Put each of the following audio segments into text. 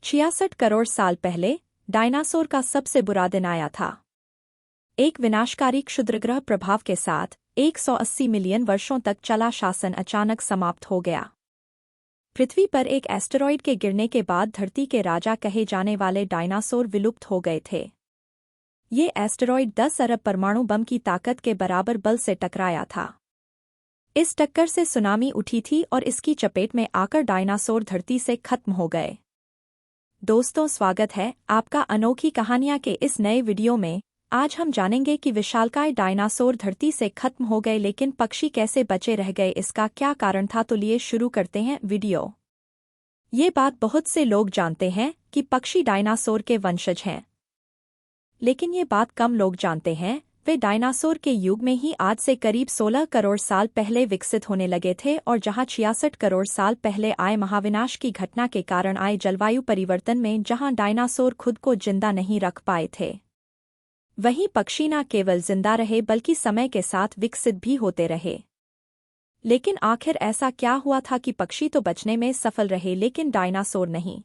66 करोड़ साल पहले डायनासोर का सबसे बुरा दिन आया था। एक विनाशकारी क्षुद्रग्रह प्रभाव के साथ 180 मिलियन वर्षों तक चला शासन अचानक समाप्त हो गया। पृथ्वी पर एक एस्टेरॉयड के गिरने के बाद धरती के राजा कहे जाने वाले डायनासोर विलुप्त हो गए थे। ये एस्टेरॉयड 10 अरब परमाणु बम की ताकत के बराबर बल से टकराया था। इस टक्कर से सुनामी उठी थी और इसकी चपेट में आकर डायनासोर धरती से खत्म हो गए। दोस्तों, स्वागत है आपका अनोखी कहानियां के इस नए वीडियो में। आज हम जानेंगे कि विशालकाय डायनासोर धरती से खत्म हो गए, लेकिन पक्षी कैसे बचे रह गए, इसका क्या कारण था। तो लिए शुरू करते हैं वीडियो। ये बात बहुत से लोग जानते हैं कि पक्षी डायनासोर के वंशज हैं, लेकिन ये बात कम लोग जानते हैं वे डायनासोर के युग में ही आज से करीब 16 करोड़ साल पहले विकसित होने लगे थे, और जहां 66 करोड़ साल पहले आए महाविनाश की घटना के कारण आए जलवायु परिवर्तन में जहां डायनासोर खुद को जिंदा नहीं रख पाए थे, वहीं पक्षी न केवल जिंदा रहे बल्कि समय के साथ विकसित भी होते रहे। लेकिन आखिर ऐसा क्या हुआ था कि पक्षी तो बचने में सफल रहे लेकिन डायनासोर नहीं?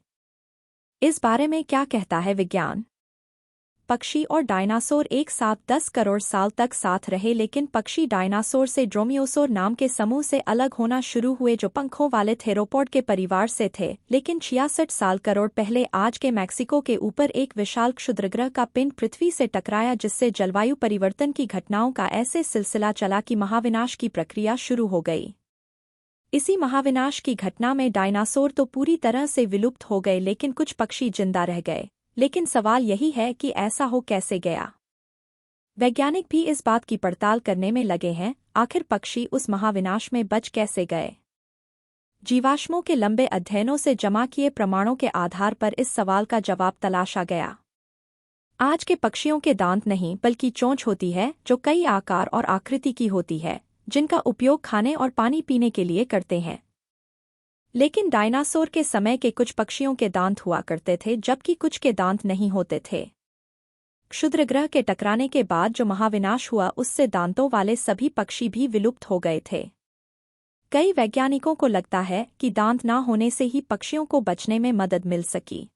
इस बारे में क्या कहता है विज्ञान? पक्षी और डायनासोर एक साथ 10 करोड़ साल तक साथ रहे, लेकिन पक्षी डायनासोर से ड्रोमियोसोर नाम के समूह से अलग होना शुरू हुए जो पंखों वाले थेरोपॉड के परिवार से थे। लेकिन 66 साल करोड़ पहले आज के मैक्सिको के ऊपर एक विशाल क्षुद्रग्रह का पिंड पृथ्वी से टकराया, जिससे जलवायु परिवर्तन की घटनाओं का ऐसे सिलसिला चला कि महाविनाश की प्रक्रिया शुरू हो गई। इसी महाविनाश की घटना में डायनासोर तो पूरी तरह से विलुप्त हो गए, लेकिन कुछ पक्षी जिंदा रह गए। लेकिन सवाल यही है कि ऐसा हो कैसे गया। वैज्ञानिक भी इस बात की पड़ताल करने में लगे हैं, आखिर पक्षी उस महाविनाश में बच कैसे गए। जीवाश्मों के लंबे अध्ययनों से जमा किए प्रमाणों के आधार पर इस सवाल का जवाब तलाशा गया। आज के पक्षियों के दांत नहीं बल्कि चोंच होती है, जो कई आकार और आकृति की होती है, जिनका उपयोग खाने और पानी पीने के लिए करते हैं। लेकिन डायनासोर के समय के कुछ पक्षियों के दांत हुआ करते थे, जबकि कुछ के दांत नहीं होते थे। क्षुद्रग्रह के टकराने के बाद जो महाविनाश हुआ, उससे दांतों वाले सभी पक्षी भी विलुप्त हो गए थे। कई वैज्ञानिकों को लगता है कि दांत न होने से ही पक्षियों को बचने में मदद मिल सकी।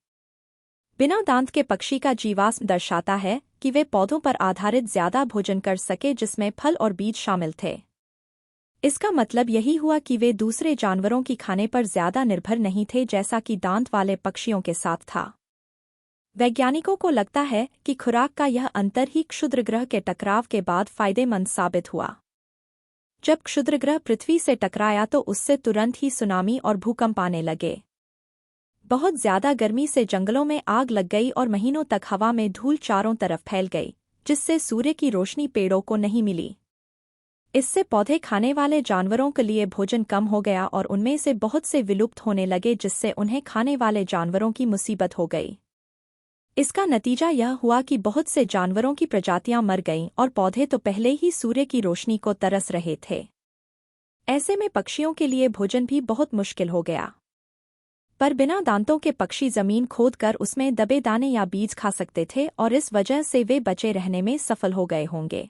बिना दांत के पक्षी का जीवाश्म दर्शाता है कि वे पौधों पर आधारित ज्यादा भोजन कर सके, जिसमें फल और बीज शामिल थे। इसका मतलब यही हुआ कि वे दूसरे जानवरों की खाने पर ज्यादा निर्भर नहीं थे, जैसा कि दांत वाले पक्षियों के साथ था। वैज्ञानिकों को लगता है कि खुराक का यह अंतर ही क्षुद्रग्रह के टकराव के बाद फायदेमंद साबित हुआ। जब क्षुद्रग्रह पृथ्वी से टकराया तो उससे तुरंत ही सुनामी और भूकंप आने लगे। बहुत ज्यादा गर्मी से जंगलों में आग लग गई और महीनों तक हवा में धूल चारों तरफ फैल गई, जिससे सूर्य की रोशनी पेड़ों को नहीं मिली। इससे पौधे खाने वाले जानवरों के लिए भोजन कम हो गया और उनमें से बहुत से विलुप्त होने लगे, जिससे उन्हें खाने वाले जानवरों की मुसीबत हो गई। इसका नतीजा यह हुआ कि बहुत से जानवरों की प्रजातियां मर गईं और पौधे तो पहले ही सूर्य की रोशनी को तरस रहे थे। ऐसे में पक्षियों के लिए भोजन भी बहुत मुश्किल हो गया। पर बिना दांतों के पक्षी जमीन खोदकर उसमें दबे दाने या बीज खा सकते थे, और इस वजह से वे बचे रहने में सफल हो गए होंगे।